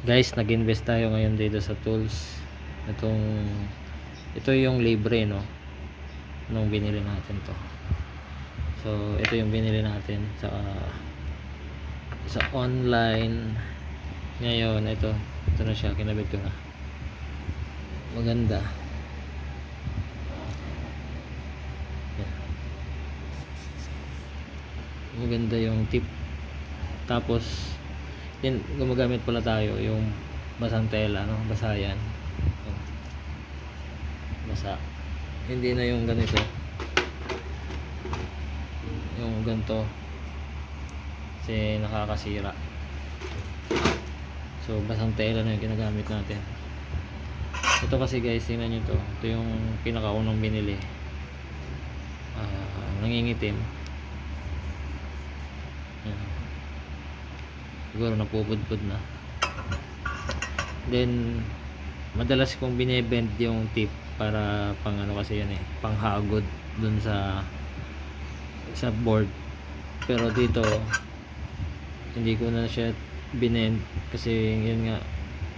Guys, nag-invest tayo ngayon dito sa tools. Ito yung libre, no, nung binili natin to. So ito yung binili natin sa online. Ngayon ito na siya, kinabit ko na. Maganda. Maganda yung tip. Tapos din gumagamit pala tayo yung basang tela, no? Basa yan. Basa. Hindi na yung ganito. Yung ganito kasi nakakasira. So basang tela na yung ginagamit natin. Ito kasi guys, tingnan nyo to. Ito yung pinakaunang binili. Nangingitim. Siguro napupudpud na. Then madalas kong binebend yung tip para pang ano kasi yan panghagod dun sa board. Pero dito hindi ko na siya binend kasi yun nga,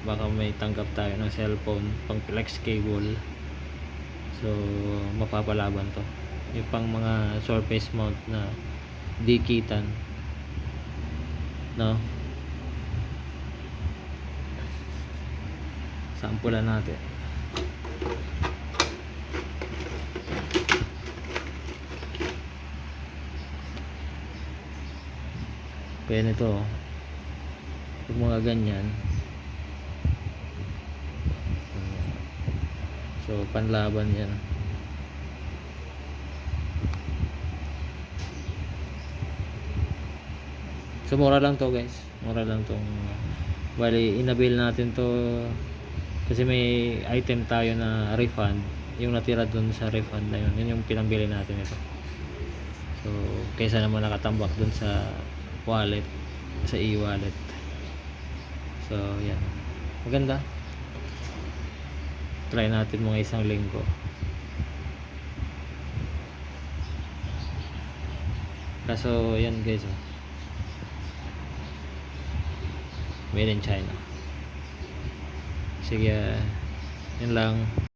baka may tanggap tayo ng cellphone pang flex cable. So mapapalaban to. Yung pang mga surface mount na dikitan, no? Sampulan natin. Kaya nito, pag mga ganyan, so panlaban yan. So mura lang to guys, mura lang tong bali inabil natin to kasi may item tayo na refund, yung natira dun sa refund na yun yung pinambili natin ito. So kaysa naman nakatambak dun sa wallet, sa e-wallet. So yan, maganda. Try natin mga isang linggo. Kaso yan guys, made in China. Sige, yun lang.